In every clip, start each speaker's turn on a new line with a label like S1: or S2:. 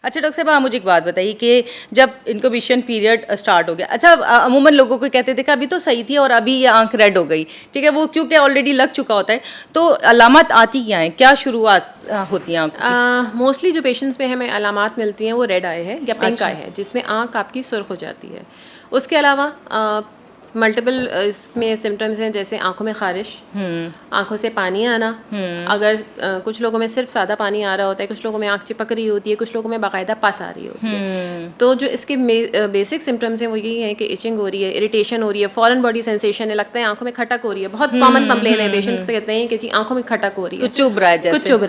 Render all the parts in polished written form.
S1: اچھا ڈاکٹر صاحب آپ مجھے ایک بات بتائیے کہ جب انکوبیشن پیریڈ اسٹارٹ ہو گیا، اچھا عموماً لوگوں کو کہتے تھے کہ ابھی تو صحیح تھی اور ابھی یہ آنکھ ریڈ ہو گئی، ٹھیک ہے، وہ کیونکہ آلریڈی لگ چکا ہوتا ہے، تو علامات آتی کیا ہیں، کیا شروعات ہوتی ہیں آنکھوں کی؟
S2: موسٹلی جو پیشنٹس میں ہمیں علامات ملتی ہیں وہ ریڈ آئے ہے یا پنک آئے ہے، جس میں آنکھ آپ کی سرخ ہو جاتی ہے. اس کے علاوہ ملٹیپل اس میں سمٹمز ہیں، جیسے آنکھوں میں خارش، آنکھوں سے پانی آنا. اگر کچھ لوگوں میں صرف سادہ پانی آ رہا ہوتا ہے، کچھ لوگوں میں آنکھ چپک رہی ہوتی ہے، کچھ لوگوں میں باقاعدہ پس آ رہی ہوتی ہے. تو جو اس کے بیسک سمٹمز ہیں وہ یہی ہیں کہ ایچنگ ہو رہی ہے، اریٹیشن ہو رہی ہے، فورن باڈی سینسیشن ہے، لگتا ہے آنکھوں میں کھٹک ہو رہی ہے. بہت کامن کمپلین ہے، پیشنٹ سے کہتے ہیں کہ جی آنکھوں میں کھٹک ہو رہی ہے،
S1: کچھ چبھ رہا ہے،
S2: کچھ چبھ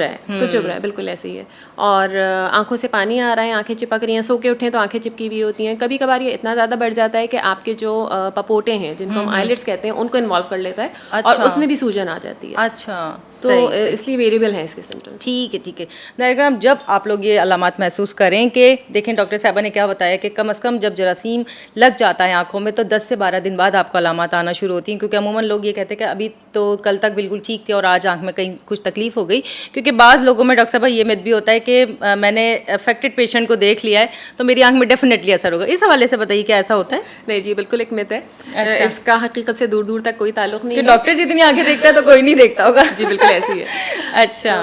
S2: رہا ہے، بالکل ایسے ہی ہے. اور آنکھوں سے پانی آ رہا ہے، آنکھیں چپک رہی ہیں، سو کے اٹھیں تو آنکھیں چپکی ہوئی ہوتی ہیں. کبھی کبھار یہ اتنا زیادہ بڑھ جاتا ہے کہ آپ کے جو پپوٹے ہیں، جن کو ہم آئیلٹس کہتے ہیں، ان کو انوالو کر لیتا ہے اور اس میں بھی سوجن آ جاتی ہے.
S1: اچھا،
S2: تو اس لیے ویریبل ہیں اس کے سمٹمس.
S1: ٹھیک ہے ٹھیک ہے. ڈائگرام جب آپ لوگ یہ علامات محسوس کریں کہ دیکھیں ڈاکٹر صاحبہ نے کیا بتایا کہ کم از کم جب جراثیم لگ جاتا ہے آنکھوں میں تو 10 سے 12 دن بعد آپ کو علامات آنا شروع ہوتی ہیں، کیونکہ عموماً لوگ یہ کہتے ہیں کہ ابھی تو کل تک بالکل ٹھیک تھے اور آج آنکھ میں کہیں کچھ تکلیف ہو گئی. کیونکہ بعض لوگوں میں ڈاکٹر صاحبہ یہ مت بھی ہوتا ہے کہ میں نے افیکٹڈ پیشنٹ کو دیکھ لیا ہے تو میری آنکھ میں ڈیفینیٹلی اثر ہوگا. اس حوالے سے بتائیے کیا ایسا ہوتا ہے؟
S2: نہیں جی، بالکل ایک مت ہے. اس کا حقیقت سے دور دور تک کوئی تعلق نہیں ہے.
S1: ڈاکٹر جتنی آنکھیں دیکھتا ہے تو کوئی نہیں دیکھتا ہوگا.
S2: جی بالکل ایسی ہے.
S1: اچھا،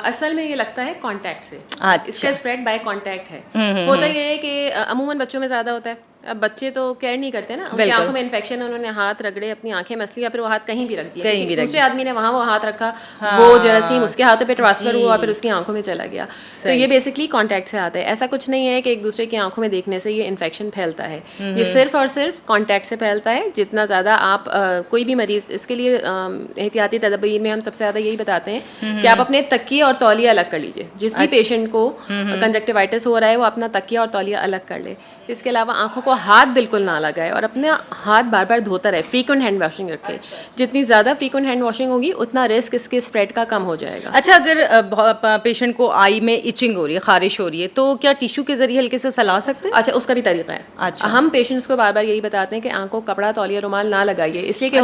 S2: اصل میں یہ لگتا ہے کانٹیکٹ سے، اس کا اسپریڈ بائی کانٹیکٹ ہے. ہوتا یہ ہے کہ عموماً بچوں میں زیادہ ہوتا ہے. اب بچے تو کیئر نہیں کرتے نا، ان کی آنکھوں میں انفیکشن ہے، انہوں نے ہاتھ رگڑے، اپنی آنکھیں مسلی، یا پھر وہ ہاتھ کہیں بھی رکھ دیا، کسی دوسرے آدمی نے وہاں وہ ہاتھ رکھا، وہ جراثیم اس کے ہاتھ پہ ٹرانسفر ہوا، پھر اس کی آنکھوں میں چلا گیا. تو یہ بیسکلی کانٹیکٹ سے آتا ہے. ایسا کچھ نہیں ہے کہ ایک دوسرے کی آنکھوں میں دیکھنے سے یہ انفیکشن پھیلتا ہے. یہ صرف اور صرف کانٹیکٹ سے پھیلتا ہے. جتنا زیادہ آپ کوئی بھی مریض، اس کے لیے احتیاطی تدابیر میں ہم سب سے زیادہ یہی بتاتے ہیں کہ آپ اپنے تکیے اور تولیہ الگ کر لیجیے. جس بھی پیشنٹ کو کنجکٹیوائٹس ہو رہا ہے وہ اپنا تکیہ اور تولیہ الگ کر لے. اس کے علاوہ آنکھوں کو ہاتھ بالکل نہ لگائے اور اپنا ہاتھ بار بار دھوتا رہے. فریکوینٹ ہینڈ واشنگ رکھے. جتنی زیادہ فریکوینٹ ہینڈ واشنگ ہوگی اتنا رسک اس کے اسپریڈ کا کم ہو جائے گا.
S1: اچھا، اگر پیشنٹ کو آئی میں ایچنگ ہو رہی ہے، خارش ہو رہی ہے، تو کیا ٹیشو کے ذریعے ہلکے سے سلا سکتے ہیں؟
S2: اچھا، اس کا بھی طریقہ ہے.
S1: اچھا،
S2: ہم پیشنٹس کو بار بار یہی بتاتے ہیں کہ آنکھ کو کپڑا، تولیہ، رومال نہ لگائیے. اس لیے کہ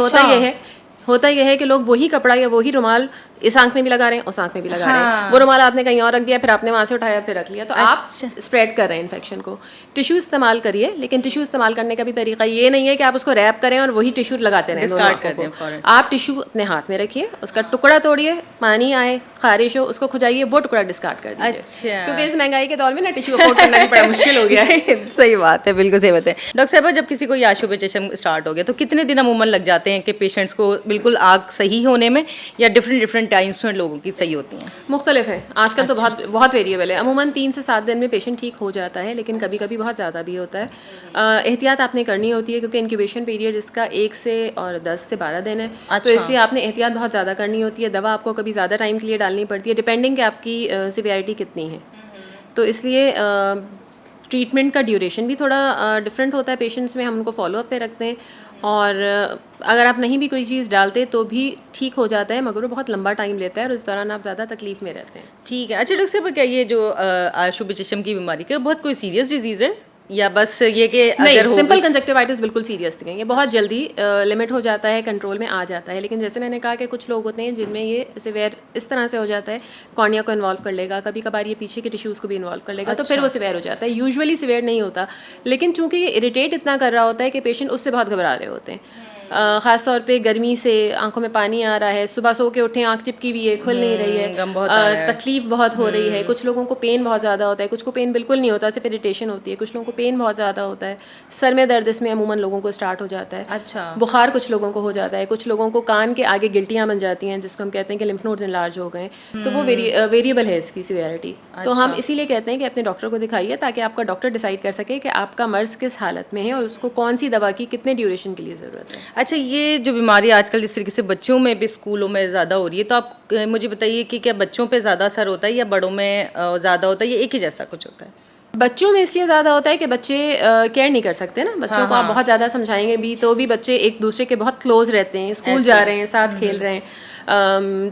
S2: ہوتا یہ ہے کہ لوگ وہی کپڑا یا وہی رومال اس آنکھ میں بھی لگا رہے ہیں، اس آنکھ میں بھی لگا رہے ہیں. وہ رومال آپ نے کہیں اور رکھ دیا، پھر آپ نے وہاں سے اٹھایا، پھر رکھ لیا، تو آپ اسپریڈ کر رہے ہیں انفیکشن کو. ٹیشو استعمال کریے، لیکن ٹیشو استعمال کرنے کا بھی طریقہ یہ نہیں ہے کہ آپ اس کو ریپ کریں اور وہی ٹیشو لگاتے رہیں. آپ ٹیشو اپنے ہاتھ میں رکھیے، اس کا ٹکڑا توڑیے، پانی آئے، خارش ہو، اس کو کھجائیے، وہ ٹکڑا ڈسکارڈ کر دیجیے. کیونکہ اس مہنگائی کے دور میں نا ٹیشو افورڈ کرنا بھی بڑا مشکل ہو گیا ہے.
S1: صحیح بات ہے، بالکل صحیح بات ہے. ڈاکٹر صاحبہ جب کسی کو یہ آشوب چشم اسٹارٹ ہو گیا تو کتنے دن عموماً لگ جاتے ہیں کہ پیشنٹس کو بالکل آنکھ صحیح ہونے میں، یا ڈفرینٹ ٹائمس میں لوگوں کی صحیح ہوتی ہیں؟
S2: مختلف ہے. آج کل تو بہت ویریبل ہے. عموماً 3 سے 7 دن میں پیشنٹ ٹھیک ہو جاتا ہے، لیکن کبھی کبھی بہت زیادہ بھی ہوتا ہے. احتیاط آپ نے کرنی ہوتی ہے، کیونکہ انکیوبیشن پیریڈ اس کا 1 سے اور 10 سے 12 دن ہے. تو اس لیے آپ نے احتیاط بہت زیادہ کرنی ہوتی ہے. دوا آپ کو کبھی زیادہ ٹائم کے لیے ڈالنی پڑتی ہے، ڈپینڈنگ کہ آپ کی سیویرٹی کتنی ہے. تو اس لیے ٹریٹمنٹ کا ڈیوریشن بھی تھوڑا ڈفرینٹ ہوتا ہے پیشنٹس میں. ہم ان کو فالو اپ پہ رکھتے ہیں، اور اگر آپ نہیں بھی کوئی چیز ڈالتے تو بھی ٹھیک ہو جاتا ہے، مگر وہ بہت لمبا ٹائم لیتا ہے اور اس دوران آپ زیادہ تکلیف میں رہتے ہیں.
S1: ٹھیک ہے. اچھا ڈاکٹر صاحب، کیا یہ جو آشوب چشم کی بیماری کا بہت کوئی سیریس ڈیزیز ہے، یا بس یہ کہ اگر
S2: سمپل کنجکٹیوائٹس بالکل سیریس تھی، یہ بہت جلدی لمٹ ہو جاتا ہے، کنٹرول میں آ جاتا ہے. لیکن جیسے میں نے کہا کہ کچھ لوگ ہوتے ہیں جن میں یہ سیویئر اس طرح سے ہو جاتا ہے، کارنیا کو انوالو کر لے گا، کبھی کبھار یہ پیچھے کے ٹیشوز کو بھی انوالو کر لے گا، تو پھر وہ سیویئر ہو جاتا ہے. یوزولی سیویئر نہیں ہوتا، لیکن چونکہ یہ اریٹیٹ اتنا کر رہا ہوتا ہے کہ پیشنٹ اس سے بہت گھبرا رہے ہوتے ہیں. خاص طور پہ گرمی سے آنکھوں میں پانی آ رہا ہے، صبح سو کے اٹھیں آنکھ چپکی ہوئی ہے، کھل نہیں رہی ہے، تکلیف بہت ہو رہی ہے. کچھ لوگوں کو پین بہت زیادہ ہوتا ہے، کچھ کو پین بالکل نہیں ہوتا، صرف اریٹیشن ہوتی ہے. کچھ لوگوں کو پین بہت زیادہ ہوتا ہے. سر میں درد اس میں عموماً لوگوں کو اسٹارٹ ہو جاتا ہے.
S1: اچھا،
S2: بخار کچھ لوگوں کو ہو جاتا ہے. کچھ لوگوں کو کان کے آگے گلٹیاں بن جاتی ہیں، جس کو ہم کہتے ہیں کہ لمف نوڈز انلارج ہو گئے. تو وہ ویریبل ہے اس کی سیویرٹی. تو ہم اسی لیے کہتے ہیں کہ اپنے ڈاکٹر کو دکھائیے، تاکہ آپ کا ڈاکٹر ڈیسائیڈ کر سکے کہ آپ کا مرض کس حالت میں ہے اور اس کو کون سی دوا کی کتنے ڈیوریشن کے لیے ضرورت ہے.
S1: اچھا، یہ جو بیماری آج کل جس طریقے سے بچوں میں بھی اسکولوں میں زیادہ ہو رہی ہے، تو آپ مجھے بتائیے کہ کیا بچوں پہ زیادہ اثر ہوتا ہے یا بڑوں میں زیادہ ہوتا ہے، یا ایک ہی جیسا کچھ ہوتا ہے؟
S2: بچوں میں اس لیے زیادہ ہوتا ہے کہ بچے کیئر نہیں کر سکتے نا. بچوں کو آپ بہت زیادہ سمجھائیں گے بھی تو بھی بچے ایک دوسرے کے بہت کلوز رہتے ہیں، اسکول جا رہے ہیں، ساتھ کھیل رہے ہیں.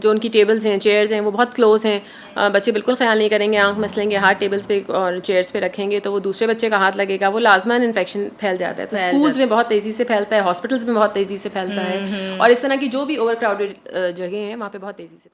S2: جو ان کی ٹیبلز ہیں، چیئرز ہیں، وہ بہت کلوز ہیں. بچے بالکل خیال نہیں کریں گے، آنکھ مسلیں گے، ہاتھ ٹیبلز پہ اور چیئرز پہ رکھیں گے تو وہ دوسرے بچے کا ہاتھ لگے گا، وہ لازماً انفیکشن پھیل جاتا ہے. تو اسکولز میں بہت تیزی سے پھیلتا ہے، ہاسپٹلس میں بہت تیزی سے پھیلتا ہے، اور اس طرح کی جو بھی اوور کراؤڈیڈ جگہیں ہیں وہاں پہ بہت تیزی سے